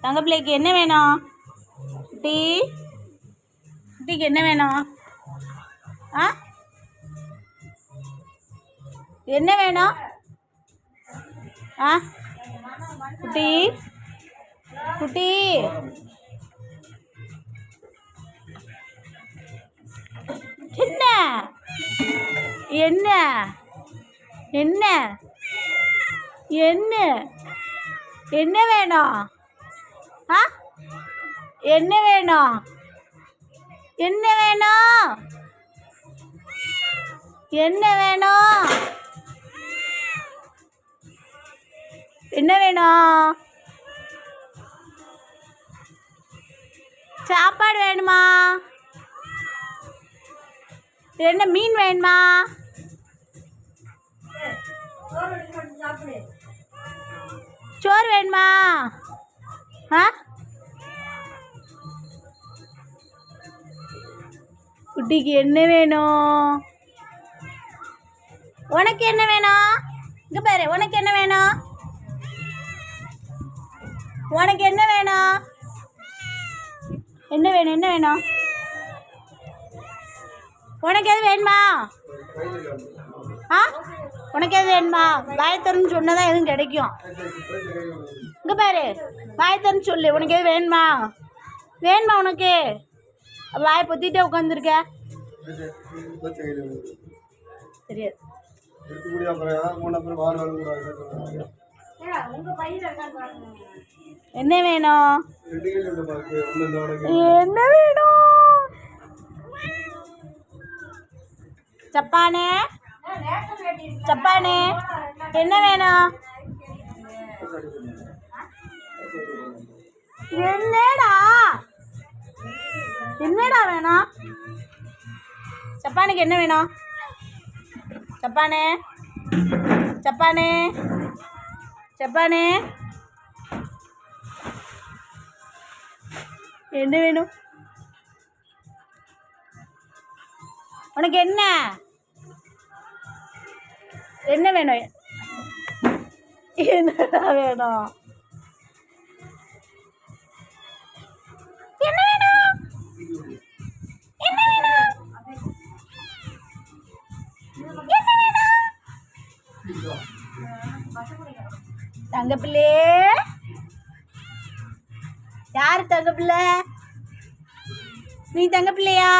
தங்கப்பிள்ளைக்கு என்ன வேணும்? டீ டீக்கு என்ன வேணும்? ஆ என்ன வேணும்? ஆ குட்டி குட்டி என்ன என்ன என்ன என்ன என்ன வேணும்? ஆ என்ன வேணும்? என்ன வேணும்? என்ன வேணும்? என்ன வேணும்? சாப்பாடு வேணுமா? என்ன மீன் வேணுமா? சோறு வேணுமா? ஆ குட்டிக்கு என்ன வேணும்? உனக்கு என்ன வேணும்? இங்கே பாரு, உனக்கு என்ன வேணும்? உனக்கு என்ன வேணும்? என்ன வேணும்? என்ன வேணும்? உனக்கு எது வேணுமா? ஆ உனக்கு எது வேணுமா? வாயத்தரன்னு சொன்னதான் எதுவும் கிடைக்கும். இங்கே பாரு, வாயத்தரன்னு சொல்லு. உனக்கு எது வேணுமா? வேணுமா உனக்கு? வாயை பொத்திட்டே உட்காந்துருக்க. தெரியாது. என்ன வேணும்? என்ன வேணும்? சப்பானே சப்பானே என்ன வேணும்? என்னடா என்னடா வேணும்? சப்பானுக்கு என்ன வேணும்? சப்பானே சப்பானே சப்பானே என்ன வேணும்? உனக்கு என்ன என்ன வேணும்? என்னடா வேணும்? என்ன வேணும்? என்ன வேணும்? என்ன வேணும்? தங்கப்பிள்ளை யாரு? தங்கப்பிள்ளை நீ தங்கப்பிள்ளையா?